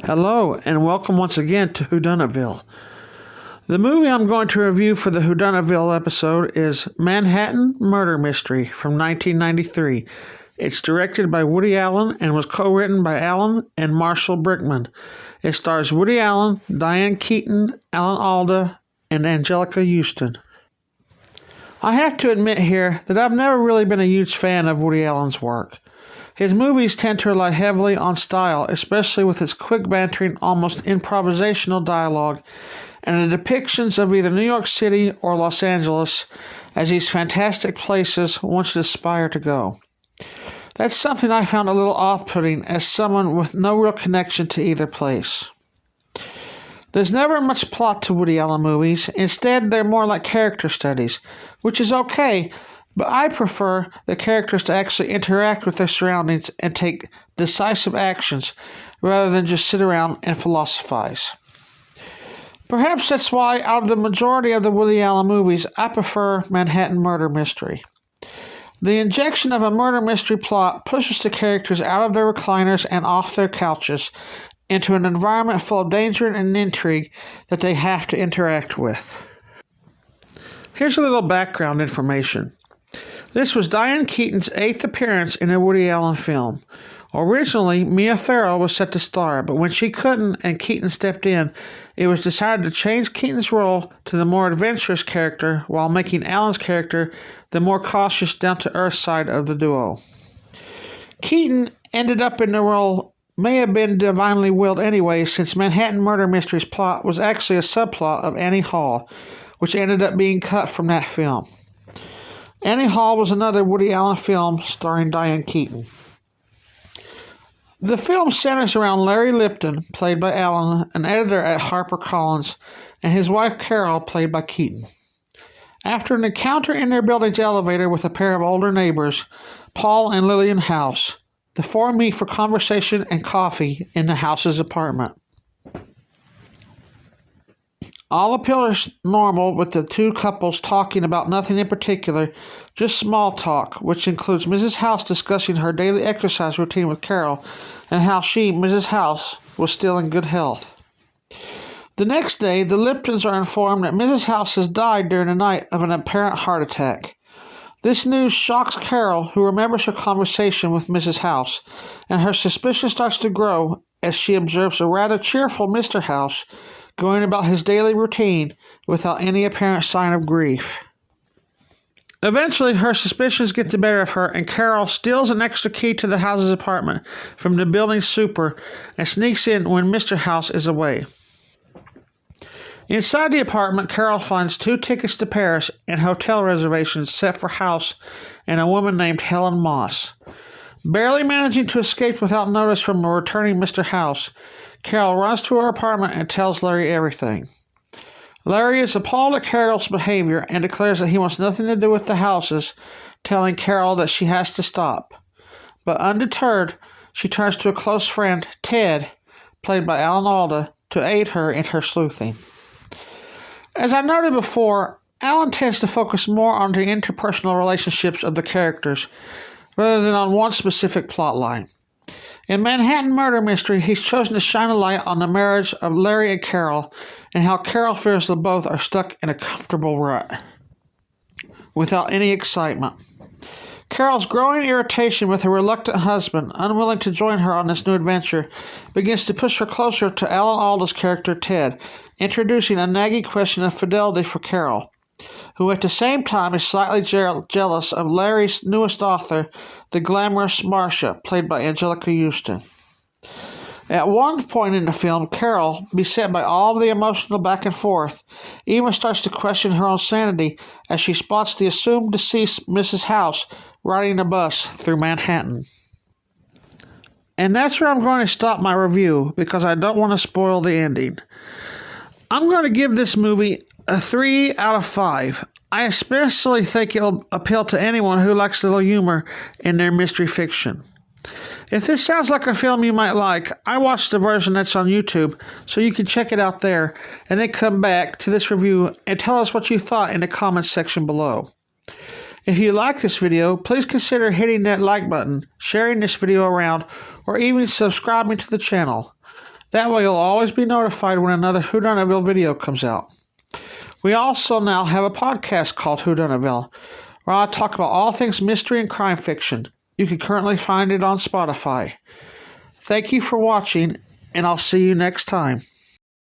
Hello, and welcome once again to Whodunitville. The movie I'm going to review for the Whodunitville episode is Manhatten Murder Mystery from 1993. It's directed by Woody Allen and was co-written by Allen and Marshall Brickman. It stars Woody Allen, Diane Keaton, Alan Alda, and Angelica Houston. I have to admit here that I've never really been a huge fan of Woody Allen's work. His movies tend to rely heavily on style, especially with its quick bantering, almost improvisational dialogue, and the depictions of either New York City or Los Angeles as these fantastic places one should aspire to go. That's something I found a little off-putting as someone with no real connection to either place. There's never much plot to Woody Allen movies. Instead, they're more like character studies, which is okay, but I prefer the characters to actually interact with their surroundings and take decisive actions rather than just sit around and philosophize. Perhaps that's why, out of the majority of the Woody Allen movies, I prefer Manhattan Murder Mystery. The injection of a murder mystery plot pushes the characters out of their recliners and off their couches into an environment full of danger and intrigue that they have to interact with. Here's a little background information. This was Diane Keaton's 8th appearance in a Woody Allen film. Originally, Mia Farrow was set to star, but when she couldn't and Keaton stepped in, it was decided to change Keaton's role to the more adventurous character while making Allen's character the more cautious, down-to-earth side of the duo. Keaton ended up in the role may have been divinely willed anyway, since Manhattan Murder Mystery's plot was actually a subplot of Annie Hall, which ended up being cut from that film. Annie Hall was another Woody Allen film starring Diane Keaton. The film centers around Larry Lipton, played by Allen, an editor at HarperCollins, and his wife Carol, played by Keaton. After an encounter in their building's elevator with a pair of older neighbors, Paul and Lillian House, the four meet for conversation and coffee in the House's apartment. All appears normal, with the two couples talking about nothing in particular, just small talk, which includes Mrs. House discussing her daily exercise routine with Carol and how she, Mrs. House, was still in good health. The next day, the Liptons are informed that Mrs. House has died during the night of an apparent heart attack. This news shocks Carol, who remembers her conversation with Mrs. House, and her suspicion starts to grow as she observes a rather cheerful Mr. House going about his daily routine without any apparent sign of grief. Eventually, her suspicions get the better of her, and Carol steals an extra key to the house's apartment from the building super and sneaks in when Mr. House is away. Inside the apartment, Carol finds 2 tickets to Paris and hotel reservations set for House and a woman named Helen Moss. Barely managing to escape without notice from a returning Mr. House, Carol runs to her apartment and tells Larry everything. Larry is appalled at Carol's behavior and declares that he wants nothing to do with the Houses, telling Carol that she has to stop. But undeterred, she turns to a close friend, Ted, played by Alan Alda, to aid her in her sleuthing. As I noted before, Alan tends to focus more on the interpersonal relationships of the characters, rather than on one specific plot line. In Manhattan Murder Mystery, he's chosen to shine a light on the marriage of Larry and Carol and how Carol fears that both are stuck in a comfortable rut without any excitement. Carol's growing irritation with her reluctant husband, unwilling to join her on this new adventure, begins to push her closer to Alan Alda's character Ted, introducing a nagging question of fidelity for Carol, who at the same time is slightly jealous of Larry's newest author, the glamorous Marcia, played by Angelica Houston. At one point in the film, Carol, beset by all the emotional back and forth, even starts to question her own sanity as she spots the assumed deceased Mrs. House riding a bus through Manhattan. And that's where I'm going to stop my review, because I don't want to spoil the ending. I'm going to give this movie a 3 out of 5. I especially think it'll appeal to anyone who likes a little humor in their mystery fiction. If this sounds like a film you might like, I watched the version that's on YouTube, so you can check it out there, and then come back to this review and tell us what you thought in the comments section below. If you like this video, please consider hitting that like button, sharing this video around, or even subscribing to the channel. That way you'll always be notified when another Whodunitville video comes out. We also now have a podcast called Whodunitville, where I talk about all things mystery and crime fiction. You can currently find it on Spotify. Thank you for watching, and I'll see you next time.